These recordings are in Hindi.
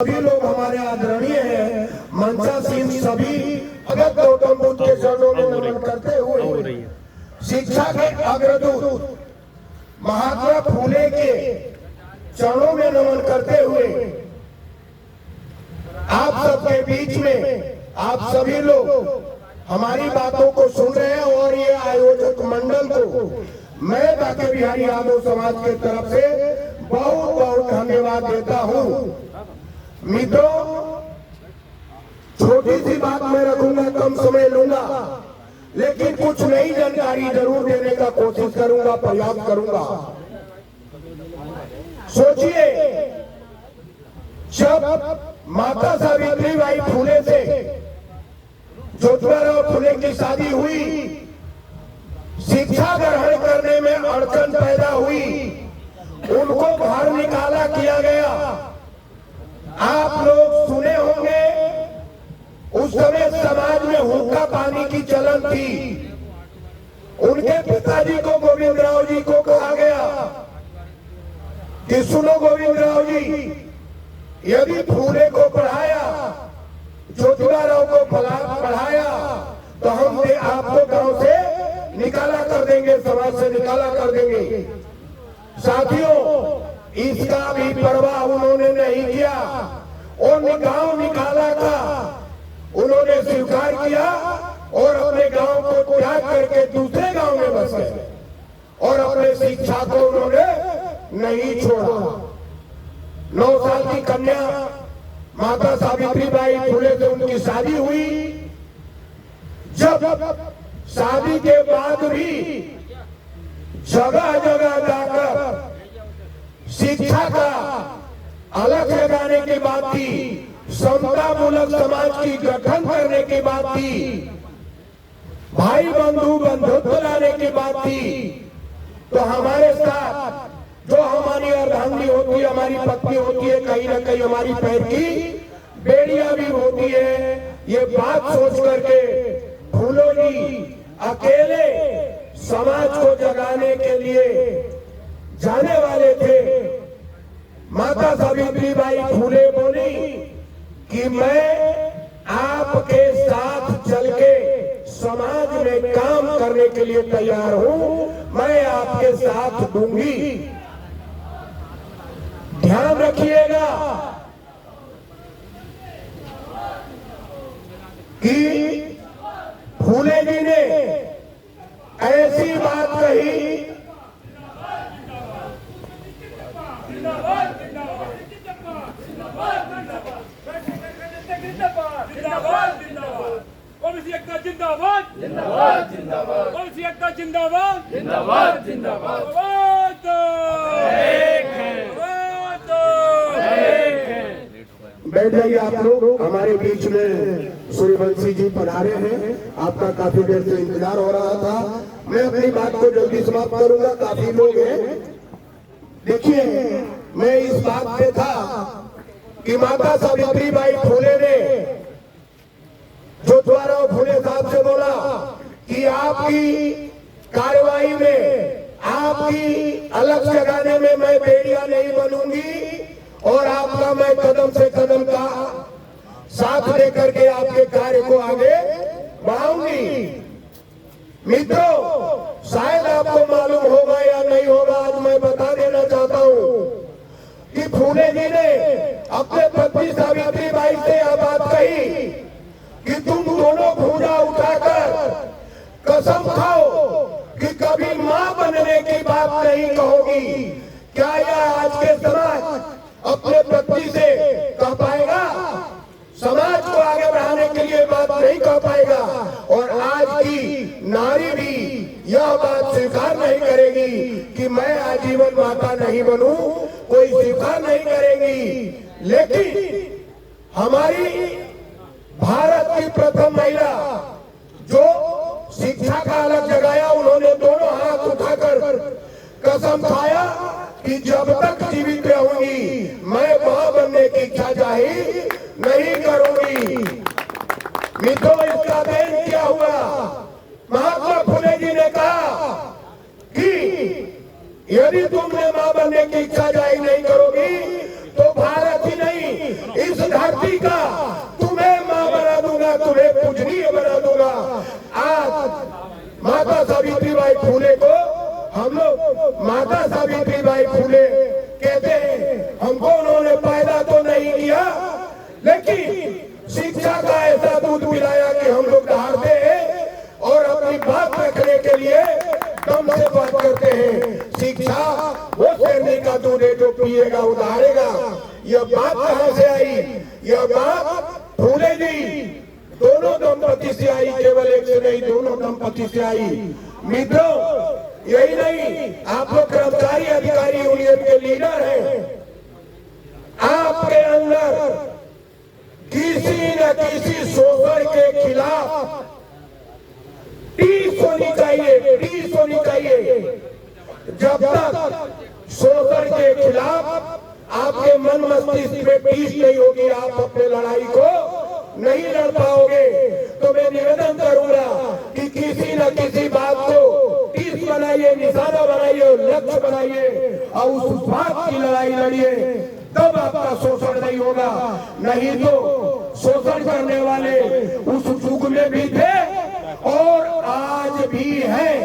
सभी लोग हमारे आदरणीय हैं, मंचासीन सभी भगत गौतम बुद्ध के चरणों में नमन करते हुए शिक्षा के अग्रदूत महात्मा फूले के चरणों में नमन करते हुए आप सबके बीच में आप सभी लोग हमारी बातों को सुन रहे हैं और ये आयोजक मंडल को मैं बाके बिहारी यादव समाज के तरफ से बहुत बहुत धन्यवाद देता हूँ। मित्रों, छोटी सी बात मैं रखूंगा, कम समय लूंगा, लेकिन कुछ नई जानकारी जरूर देने का कोशिश करूंगा, प्रयास करूंगा। सोचिए, जब माता सावित्रीबाई फुले से ज्योतिराव फुले की शादी हुई, शिक्षा ग्रहण करने में अड़चन पैदा हुई, उनको बाहर निकाला किया गया। आप लोग सुने होंगे, उस समय समाज में हुक्का पानी की चलन थी। उनके पिताजी को गोविंदराव जी को कहा गया कि सुनो गोविंदराव जी, यदि फूले को पढ़ाया, ज्योतिराव को पढ़ाया, तो हम आपको गांव से निकाला कर देंगे, समाज से निकाला कर देंगे। साथियों, इसका भी परवाह उन्होंने नहीं किया और गांव निकाला का उन्होंने स्वीकार किया और अपने गांव को त्याग करके दूसरे गांव में बस गए और अपने शिक्षा को उन्होंने नहीं छोड़ा। 9 साल की कन्या माता सावित्रीबाई फुले से उनकी शादी हुई। जब शादी के बाद भी जगह जगह जाकर शिक्षा का अलग लगाने की बात थी, समतामूलक समाज की गठन करने की बात थी, भाई बंधु बंधुत्व लाने की बात थी। तो हमारे साथ जो हमारी अर्धांगिनी होती है, हमारी पत्नी होती है, कहीं ना कहीं हमारी पैर की बेड़ियां भी होती है। ये बात सोच करके फूलो जी अकेले समाज को जगाने के लिए जाने वाले थे। माता सावित्रीबाई फुले बोली कि मैं आपके साथ चल के समाज में काम करने के लिए तैयार हूं, मैं आपके साथ दूंगी। ध्यान रखिएगा कि फूले जी ने ऐसी बात कही, जिंदाबाद जिंदाबाद जिंदाबाद कौन-सी एकता जिंदाबाद जिंदाबाद जिंदाबाद बैठ जाइए आप लोग। हमारे बीच में सूर्यवंशी जी पधारे हैं, आपका काफी देर से इंतजार हो रहा था। मैं अपनी बात को जल्दी समाप्त करूंगा, काफी लोग हैं। देखिए, मैं इस बात पे था कि माता सावित्रीबाई फुले ने ज्योतिराव फुले साहब से बोला कि आपकी कार्रवाई में, आपकी अलग जगाने में मैं बेड़िया नहीं बनूंगी और आपका मैं कदम से कदम का साथ लेकर के आपके कार्य को आगे बढ़ाऊंगी। मित्रों, शायद आपको मालूम होगा या नहीं होगा, आज मैं बता देना चाहता हूं कि फूले जी ने अपने पत्नी सावित्रीबाई से यह बात कही कि तुम दोनों भूजा उठाकर कसम खाओ कि कभी मां बनने की बात नहीं कहोगी। क्या यह आज के समाज अपने पत्नी से कह पाएगा? समाज को आगे बढ़ाने के लिए बात नहीं कह पाएगा और आज की नारी भी यह बात स्वीकार नहीं करेगी कि मैं आजीवन माता नहीं बनूं, कोई स्वीकार नहीं करेगी। लेकिन हमारी भारत की प्रथम महिला जो शिक्षा का अलग जगाया, उन्होंने दोनों हाथ उठाकर कसम खाया कि जब तक जीवित रहूंगी मैं मां बनने की इच्छा जाहिर नहीं करूंगी। मित्रों, इसका देन क्या हुआ? महात्मा फुले जी ने कहा कि यदि तुमने मां बनने की इच्छा जाहिर नहीं करोगी तो भारत ही नहीं, इस इस धरती का तुम्हें मां बना दूंगा, तुम्हें पूजनीय बना दूंगा। आज माता सावित्रीबाई फूले को हम लोग माता सावित्रीबाई फूले कहते हैं। हमको उन्होंने पैदा तो नहीं किया, लेकिन शिक्षा का ऐसा दूध पिलाया कि हम लोग दहाड़ते हैं और अपनी बात रखने के लिए दम से बात करते हैं। शिक्षा वो शेरनी का दूध है जो पिएगा वो दहाड़ेगा। यह बात कहां से आई? यह बात फूले जी दोनों दंपति से आई, केवल एक से नहीं, दोनों दंपति से आई। मित्रों, यही नहीं, आप लोग कर्मचारी अधिकारी यूनियन के लीडर हैं। आपके अंदर किसी न किसी शोषण के खिलाफ टीस होनी चाहिए, टीस होनी चाहिए। जब तक शोषण के खिलाफ आपके मन मस्तिष्क में टीस नहीं होगी, आप अपने लड़ाई को नहीं लड़ पाओगे। तो मैं निवेदन करूंगा कि किसी न किसी बात को टीस बनाइए, निशाना बनाइए, लक्ष्य बनाइए और उस बात की लड़ाई लड़िए, तब आपका शोषण नहीं होगा। नहीं तो शोषण करने वाले उस युग में भी थे और आज भी है।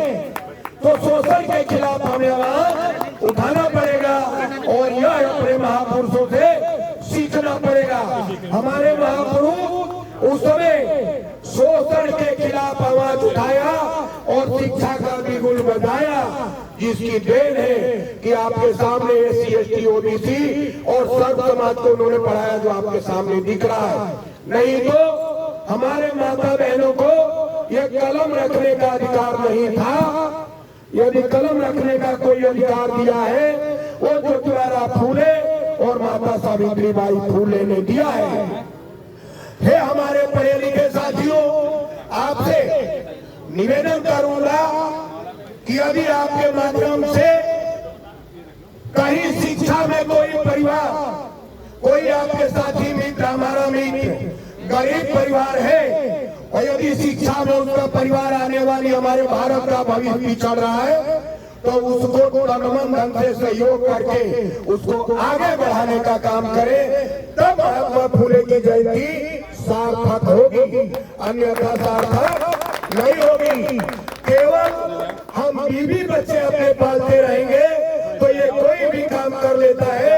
तो शोषण के खिलाफ हमें आवाज उठाना पड़ेगा और यह अपने महापुरुषों से सीखना पड़ेगा। हमारे महापुरुष उस समय शोषण के खिलाफ आवाज उठाया और शिक्षा का बिगुल बजाया, जिसकी देन है कि आपके सामने SC ST OBC और सर्व समाज को उन्होंने पढ़ाया जो आपके सामने दिख रहा है। नहीं तो हमारे माता बहनों को यह कलम रखने का अधिकार नहीं था। यदि कलम रखने का कोई अधिकार दिया है वो ज्योतिबा फूले और माता सावित्रीबाई फूले ने दिया है। हमारे पढ़े लिखे साथियों, आपसे निवेदन करूंगा कि यदि आपके माध्यम से कहीं शिक्षा में कोई परिवार, कोई आपके साथी मित्र, हमारा मित्र गरीब परिवार है और यदि शिक्षा में उसका परिवार आने वाली हमारे भारत का भविष्य पिछड़ रहा है, तो उसको तन धन से सहयोग करके उसको आगे बढ़ाने का काम करें, तब महात्मा फूले की जयंती सार्थक होगी, अन्यथा सार्थक नहीं होगी। केवल हम बीवी बच्चे अपने पालते रहेंगे तो ये कोई भी काम कर लेता है।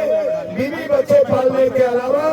बीवी बच्चे पालने के अलावा